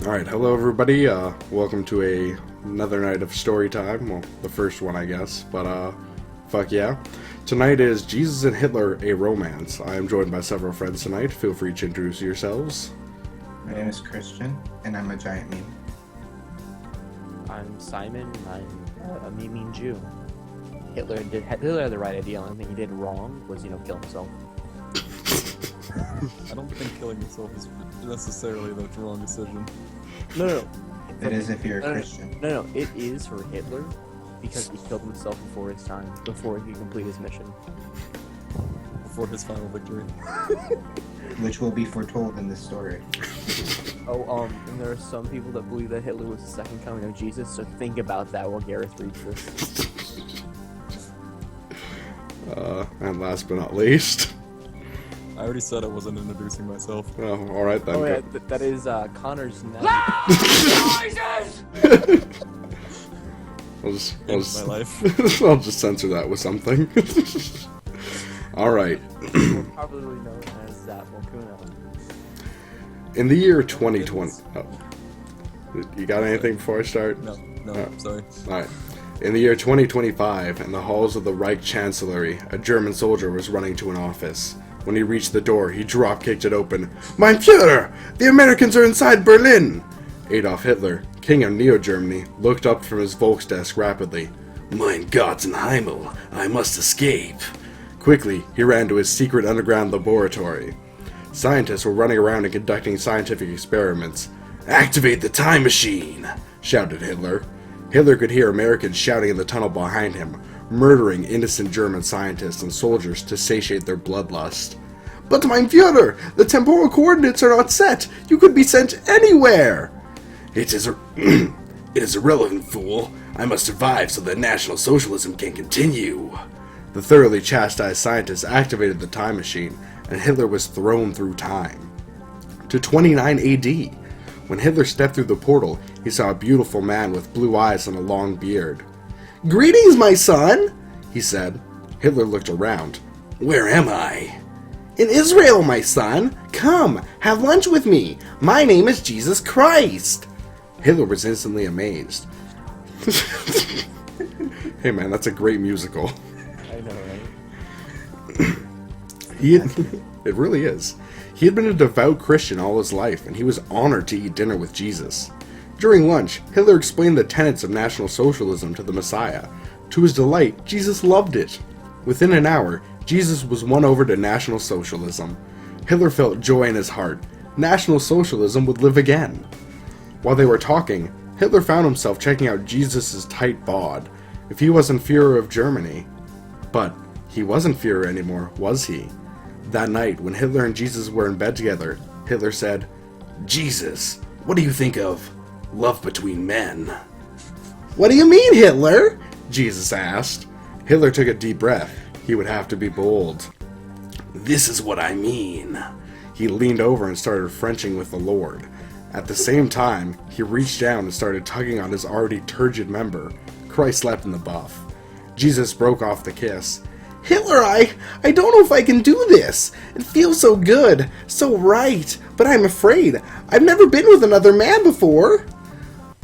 Alright, hello everybody, welcome to another night of Storytime, well, the first one I guess, but fuck yeah. Tonight is Jesus and Hitler, a Romance. I am joined by several friends tonight, feel free to introduce yourselves. My name is Christian, and I'm a giant meme. I'm Simon, I'm a meme Jew. Hitler had the right idea, the only thing he did wrong was, kill himself. I don't think killing yourself is necessarily the wrong decision. No. It is if you're a Christian. No, it is for Hitler, because he killed himself before his time, before he could complete his mission. Before his final victory. Which will be foretold in this story. And there are some people that believe that Hitler was the second coming of Jesus, so think about that while Gareth reads this. And last but not least... I already said I wasn't introducing myself. Oh, alright then. Oh yeah, that is Connor's name. My life. I'll just censor that with something. Alright. More popularly known as Volcano. In the year 2020... Oh. You got anything before I start? No, Oh. sorry. Alright. In the year 2025, in the halls of the Reich Chancellery, a German soldier was running to an office. When he reached the door, he drop-kicked it open. Mein Führer! The Americans are inside Berlin! Adolf Hitler, king of Neo-Germany, looked up from his Volksdesk rapidly. Mein Gott in Himmel, I must escape. Quickly, he ran to his secret underground laboratory. Scientists were running around and conducting scientific experiments. Activate the time machine! Shouted Hitler. Hitler could hear Americans shouting in the tunnel behind him, murdering innocent German scientists and soldiers to satiate their bloodlust. But mein Führer, the temporal coordinates are not set. You could be sent anywhere. It is irrelevant, fool. I must survive so that National Socialism can continue. The thoroughly chastised scientists activated the time machine, and Hitler was thrown through time. To 29 AD. When Hitler stepped through the portal, he saw a beautiful man with blue eyes and a long beard. Greetings, my son, he said. Hitler looked around. Where am I? In Israel, my son. Come, have lunch with me. My name is Jesus Christ. Hitler was instantly amazed. Hey man, that's a great musical. I know, right? It really is. He had been a devout Christian all his life, and he was honored to eat dinner with Jesus. During lunch, Hitler explained the tenets of National Socialism to the Messiah. To his delight, Jesus loved it. Within an hour, Jesus was won over to National Socialism. Hitler felt joy in his heart. National Socialism would live again. While they were talking, Hitler found himself checking out Jesus' tight bod. If he wasn't Führer of Germany. But he wasn't Führer anymore, was he? That night, when Hitler and Jesus were in bed together, Hitler said, Jesus, what do you think of love between men? What do you mean, Hitler? Jesus asked. Hitler took a deep breath. He would have to be bold. This is what I mean. He leaned over and started Frenching with the Lord. At the same time, he reached down and started tugging on his already turgid member. Christ slept in the buff. Jesus broke off the kiss. Hitler, I don't know if I can do this. It feels so good, so right, but I'm afraid. I've never been with another man before.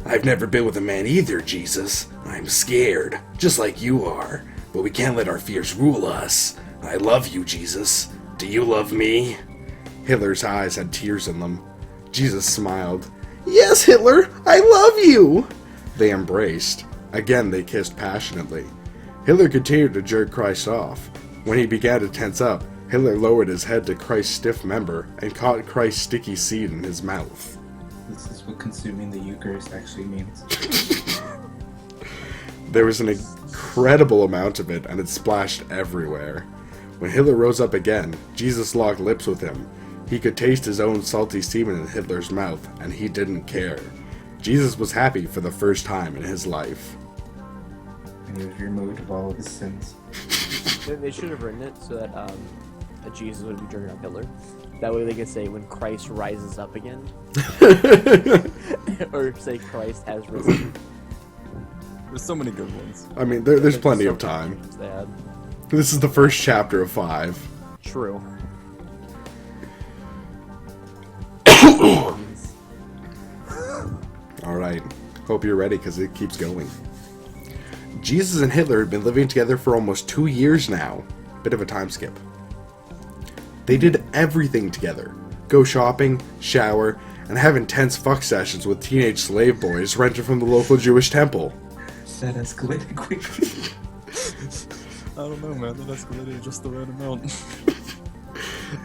I've never been with a man either, Jesus. I'm scared, just like you are. But we can't let our fears rule us. I love you, Jesus. Do you love me? Hitler's eyes had tears in them. Jesus smiled. Yes, Hitler, I love you. They embraced. Again, they kissed passionately. Hitler continued to jerk Christ off. When he began to tense up, Hitler lowered his head to Christ's stiff member and caught Christ's sticky seed in his mouth. This is what consuming the Eucharist actually means. There was an incredible amount of it, and it splashed everywhere. When Hitler rose up again, Jesus locked lips with him. He could taste his own salty semen in Hitler's mouth, and he didn't care. Jesus was happy for the first time in his life. And he was removed of all of his sins. They should have written it so that Jesus would be jerking off Hitler. That way they could say when Christ rises up again. Or say Christ has risen. There's so many good ones. I mean, there's plenty of time. This is the first chapter of 5. True. Alright, hope you're ready because it keeps going. Jesus and Hitler had been living together for almost 2 years now. Bit of a time skip. They did everything together. Go shopping, shower, and have intense fuck sessions with teenage slave boys rented from the local Jewish temple. That escalated quickly. I don't know, man. That escalated just the right amount.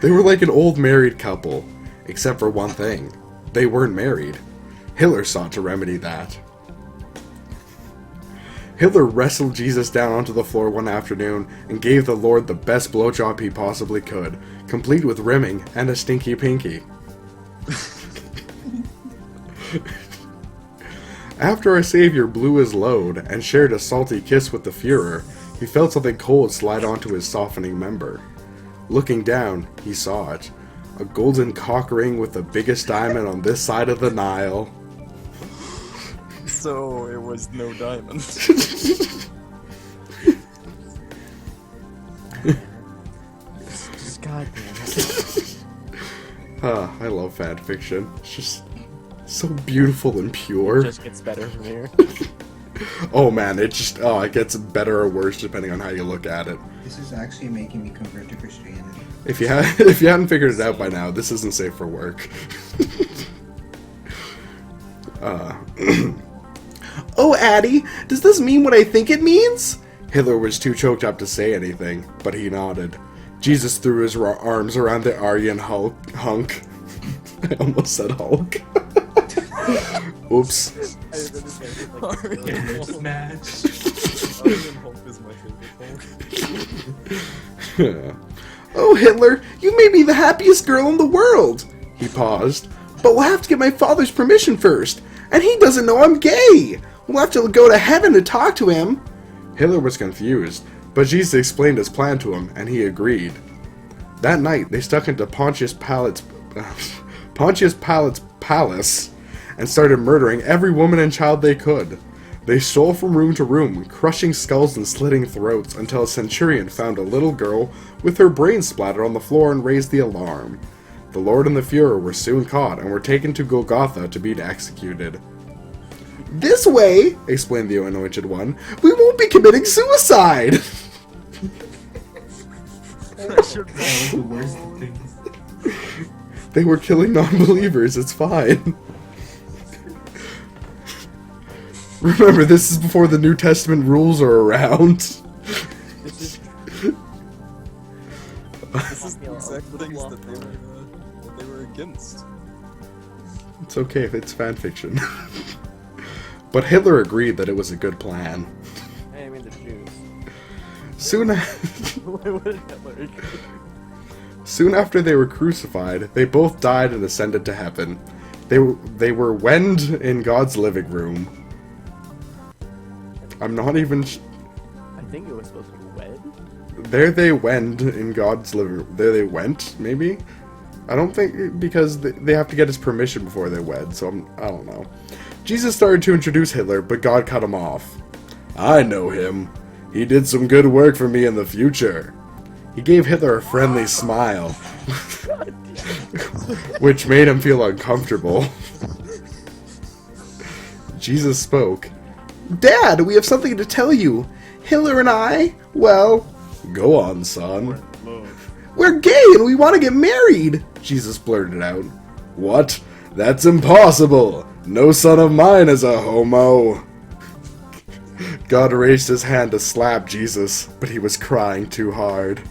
They were like an old married couple, except for one thing. They weren't married. Hitler sought to remedy that. Hitler wrestled Jesus down onto the floor one afternoon and gave the Lord the best blowjob he possibly could, complete with rimming and a stinky pinky. After our Savior blew his load and shared a salty kiss with the Führer, he felt something cold slide onto his softening member. Looking down, he saw it. A golden cock ring with the biggest diamond on this side of the Nile. So it was no diamond. God damn it. I love fan fiction. It's just so beautiful and pure. It just gets better from here. Oh man, it gets better or worse depending on how you look at it. This is actually making me convert to Christianity. If you hadn't figured it out by now, this isn't safe for work. Oh, Addie, does this mean what I think it means? Hitler was too choked up to say anything, but he nodded. Jesus threw his arms around the Aryan hunk. I almost said Hulk. Oops. Match. Aryan Hulk is my favorite Hulk. Oh, Hitler, you may be the happiest girl in the world. He paused. But we'll have to get my father's permission first. And he doesn't know I'm gay. We'll have to go to heaven to talk to him. Hitler was confused, but Jesus explained his plan to him, and he agreed. That night, they stuck into Pontius Pilate's palace and started murdering every woman and child they could. They stole from room to room, crushing skulls and slitting throats, until a centurion found a little girl with her brains splattered on the floor and raised the alarm. The Lord and the Führer were soon caught and were taken to Golgotha to be executed. This way, explained the Anointed One, we won't be committing suicide! That was the worst things. They were killing non-believers, it's fine. Remember, this is before the New Testament rules are around. This is the exact things that they were against. It's okay if it's fanfiction. But Hitler agreed that it was a good plan. Hey, I mean the Jews. Soon What did Hitler agree? Soon after they were crucified, they both died and ascended to heaven. They were wed in God's living room. I'm not even... I think it was supposed to be wed. There they went in God's living room. There they went, maybe? I don't think... Because they have to get his permission before they wed, so I don't know. Jesus started to introduce Hitler, but God cut him off. I know him. He did some good work for me in the future. He gave Hitler a friendly smile, which made him feel uncomfortable. Jesus spoke. Dad, we have something to tell you. Hitler and I, well, go on, son. We're gay and we want to get married, Jesus blurted out. What? That's impossible. No son of mine is a homo. God raised his hand to slap Jesus, but he was crying too hard.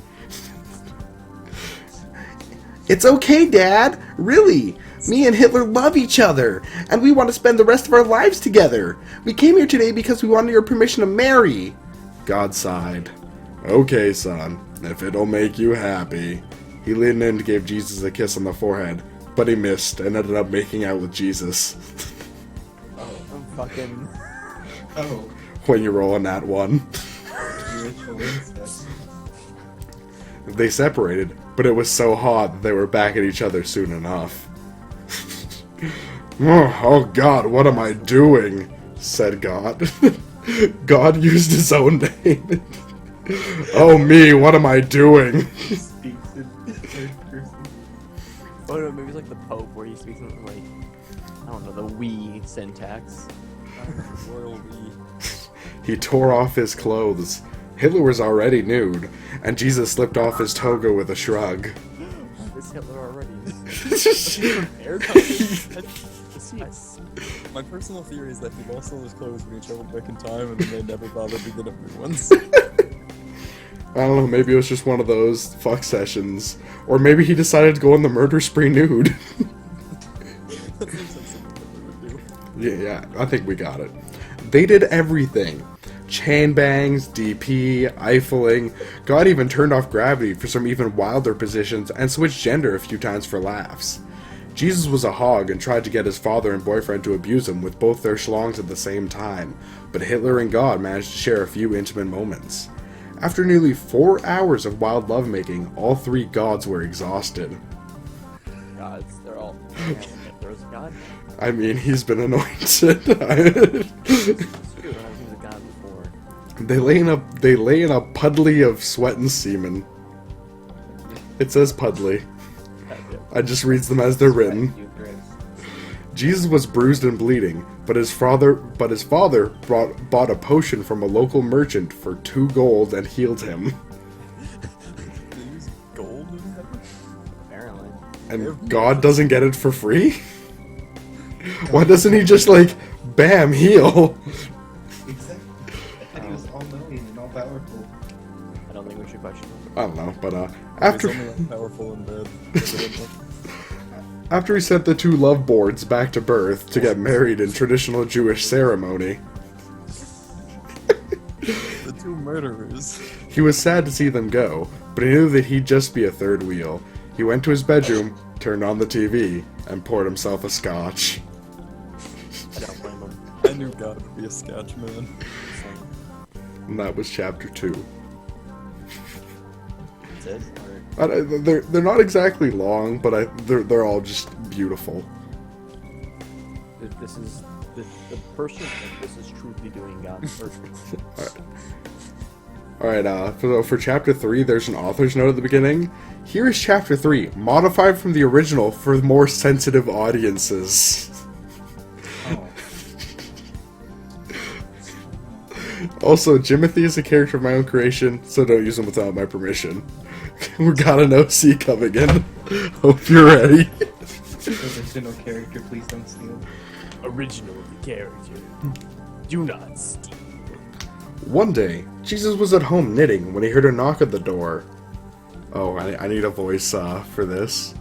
It's okay, Dad. Really. Me and Hitler love each other, and we want to spend the rest of our lives together. We came here today because we wanted your permission to marry. God sighed. Okay, son, if it'll make you happy. He leaned in and gave Jesus a kiss on the forehead, but he missed and ended up making out with Jesus. I'm fucking... Oh. When you roll on that one. Spiritual incest. They separated, but it was so hot that they were back at each other soon enough. Oh God, what am I doing? Said God. God used his own name. Oh me, what am I doing? He speaks in third person. Oh no, maybe it's like the Pope where he speaks in like I don't know, the we syntax. Royal we. He tore off his clothes. Hitler was already nude, and Jesus slipped off his toga with a shrug. This Hitler already. My personal theory is that he lost all his clothes when he traveled back in time, and then they never bothered to get him new ones. I don't know, maybe it was just one of those fuck sessions. Or maybe he decided to go on the murder spree nude. That seems like something that we would do. Yeah, I think we got it. They did everything. Chain bangs, DP, Eiffeling. God even turned off gravity for some even wilder positions and switched gender a few times for laughs. Jesus was a hog and tried to get his father and boyfriend to abuse him with both their schlongs at the same time, but Hitler and God managed to share a few intimate moments. After nearly 4 hours of wild lovemaking, all three gods were exhausted. Gods, they're all. Hitler's a god. I mean, he's been anointed. It's true, he's a god before. They lay in a puddly of sweat and semen. It says puddly. I just reads them as they're written. Jesus was bruised and bleeding, but his father bought a potion from a local merchant for 2 gold and healed him. They use gold in heaven? Apparently. And God doesn't get it for free? Why doesn't he just bam, heal? Exactly. I thought he was all-knowing and all-powerful. I don't think we should question him. I don't know, but He's only powerful in bed. after he sent the 2 love boards back to birth to get married in traditional Jewish ceremony, The 2 murderers. he was sad to see them go, but he knew that he'd just be a third wheel. He went to his bedroom, turned on the TV, and poured himself a scotch. I don't blame him. I knew God would be a sketch man. And that was chapter 2. That's it? They're not exactly long, but they're all just beautiful. This is the person that this is truly doing God's work. Alright, for chapter 3, there's an author's note at the beginning. Here is chapter 3, modified from the original for more sensitive audiences. Oh. Also, Jimothy is a character of my own creation, so don't use him without my permission. We got an OC coming in. Hope you're ready. Original character, please don't steal. Original character. Do not steal. One day, Jesus was at home knitting when he heard a knock at the door. Oh, I need a voice for this.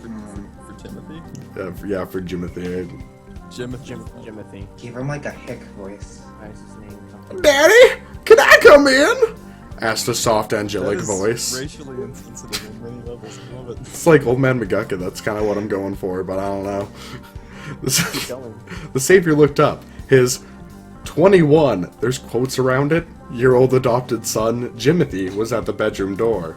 For Timothy? Yeah, for Jimothy. Jimothy. Give him a hick voice. Why is his name? Daddy, can I come in? Asked a soft, angelic That is voice. racially insensitive on many levels. I love it. It's like Old Man McGuckin, that's kind of what I'm going for, but I don't know. Keep going. The Savior looked up. His 21, there's quotes around it, year-old adopted son, Jimothy, was at the bedroom door.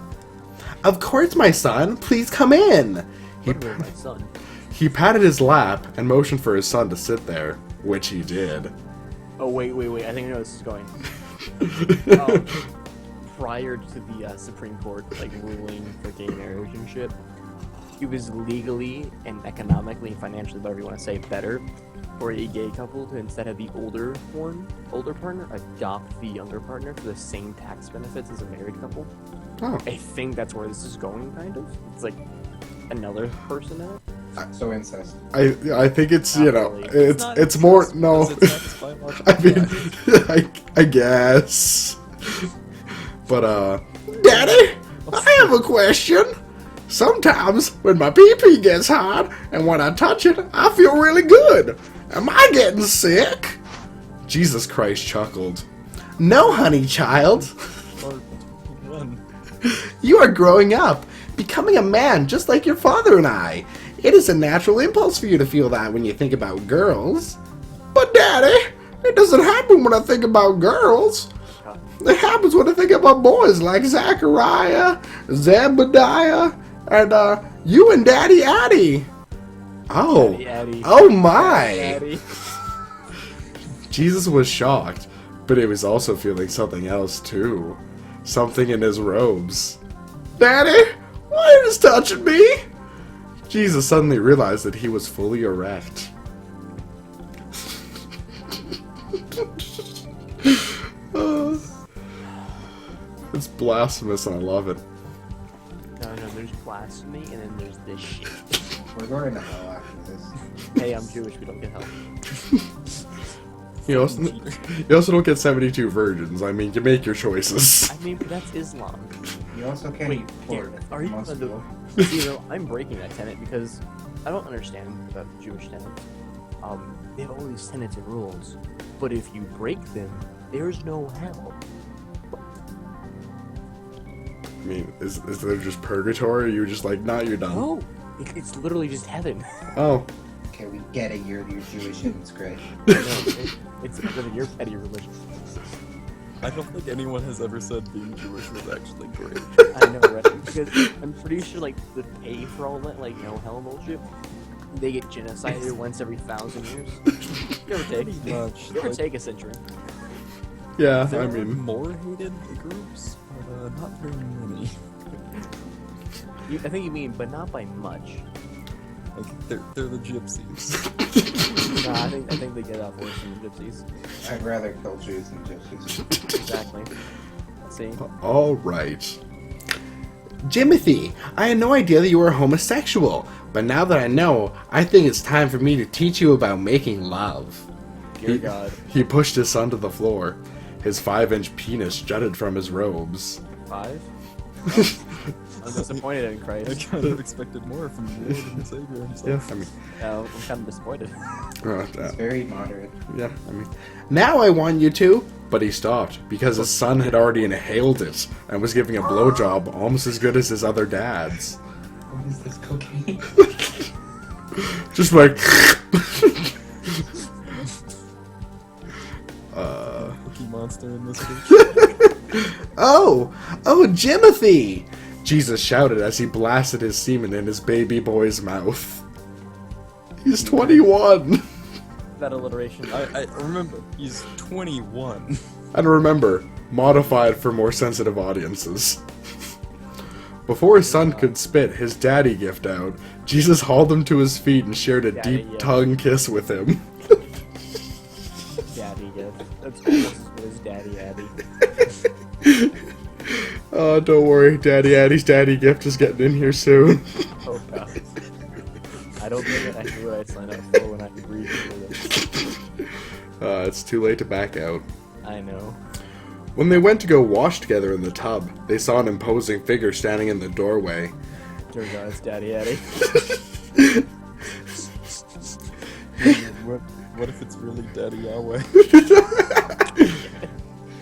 Of course, my son, please come in. Literally my son. He patted his lap and motioned for his son to sit there, which he did. Oh, wait. I think I know where this is going. Prior to the Supreme Court ruling for gay marriage and shit, it was legally and economically and financially, whatever you want to say, better for a gay couple to, instead of the older partner, adopt the younger partner for the same tax benefits as a married couple. Oh. I think that's where this is going, kind of. It's like another person in it. So incest. I think it's, Not you know, really. it's more, no. Does it tax biological I mean, child? I guess. But, Daddy, I have a question. Sometimes when my pee-pee gets hard and when I touch it, I feel really good. Am I getting sick? Jesus Christ chuckled. No, honey child. Or one. You are growing up, becoming a man just like your father and I. It is a natural impulse for you to feel that when you think about girls. But Daddy, it doesn't happen when I think about girls. It happens when I think about boys like Zachariah, Zebediah, and you and Daddy Addie. Oh, Daddy Addie. oh my! Daddy. Jesus was shocked, but he was also feeling something else too. Something in his robes. Daddy, why are you just touching me? Jesus suddenly realized that he was fully erect. It's blasphemous and I love it. No, there's blasphemy and then there's this shit. We're going to hell after this. Hey, I'm Jewish, we don't get help. You also don't get 72 virgins. I mean, you make your choices. I mean, but that's Islam. You also can't Wait, eat here, pork. are you Most gonna people. do? I'm breaking that tenet because I don't understand about Jewish tenets. They have all these tenets and rules, but if you break them, there's no hell. I mean, is there just purgatory? You're just like, nah, you're done. No, it's literally just heaven. Oh. Okay, we get it. You're Jewish and it's great. No, it's because of your petty religion. I don't think anyone has ever said being Jewish was actually great. I know, right? Because I'm pretty sure, like, the pay for all that, like, no hell bullshit, they get genocided once every 1,000 years. Give or take. Pretty much. Give or Like, take a century. Yeah, there I are mean, more hated groups, but not very many. I think you mean, but not by much. Like they're the gypsies. Nah, I think they get off worse than the gypsies. I'd rather kill Jews than gypsies. Exactly. See? all right. Jimothy, I had no idea that you were homosexual, but now that I know, I think it's time for me to teach you about making love. Dear God. He pushed his son to the floor. His 5-inch penis jutted from his robes. 5? I'm disappointed in I Christ. kind of expected more from the Lord and the Savior himself. Yeah, I mean, No, I'm kind of disappointed. It's very moderate. yeah, I mean, now I want you to. But he stopped because his son had already inhaled it and was giving a blowjob almost as good as his other dad's. What is this cocaine? Just like. Cookie monster in this case. Oh, Jimothy! Jesus shouted as he blasted his semen in his baby boy's mouth. He's 21. That alliteration. I remember, he's 21. And remember, modified for more sensitive audiences. Before his son could spit his daddy gift out, Jesus hauled him to his feet and shared a Daddy deep gift. tongue kiss with him. Daddy gift. That's almost as good as Daddy Addy. Oh, don't worry, Daddy Addie's daddy gift is getting in here soon. Oh god. I don't think I knew what I'd sign up for when I could read through this. It's too late to back out. I know. When they went to go wash together in the tub, they saw an imposing figure standing in the doorway. Dear God, it's Daddy Addy. What if it's really Daddy Yahweh?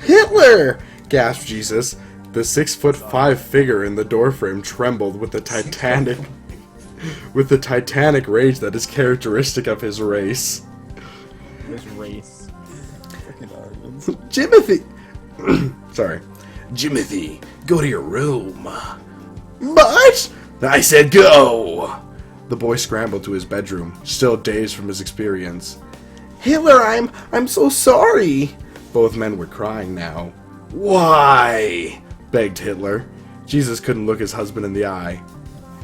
Hitler! Gasped Jesus. The 6'5" figure in the doorframe trembled with the titanic rage that is characteristic of his race. This race. Fucking Ireland. Jimothy! Sorry. Jimothy, go to your room. But! I said go! The boy scrambled to his bedroom, still dazed from his experience. Hitler, I'm so sorry! Both men were crying now. Why? Begged Hitler. Jesus couldn't look his husband in the eye.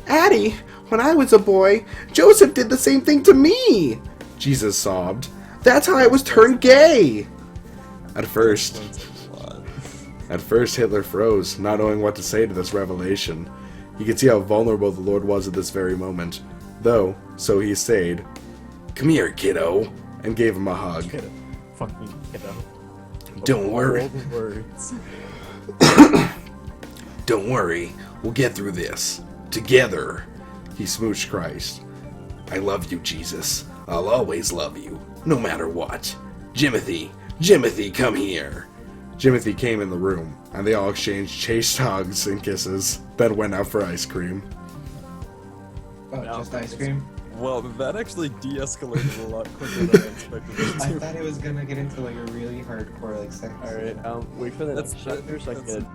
Addie, when I was a boy, Joseph did the same thing to me! Jesus sobbed. That's how I was turned gay! At first, Hitler froze, not knowing what to say to this revelation. He could see how vulnerable the Lord was at this very moment. Though, so he stayed. Come here, kiddo, and gave him a hug. Kiddo. Fucking kiddo. Don't worry. All the words. Don't worry, we'll get through this. Together. He smooched Christ. I love you, Jesus. I'll always love you, no matter what. Jimothy, come here. Jimothy came in the room, and they all exchanged chaste hugs and kisses, then went out for ice cream. Oh, No, just ice cream? Well, that actually de-escalated a lot quicker than I expected it I to. thought it was gonna get into like a really hardcore like sex. Alright, wait for the That's- next chapter so I that's- could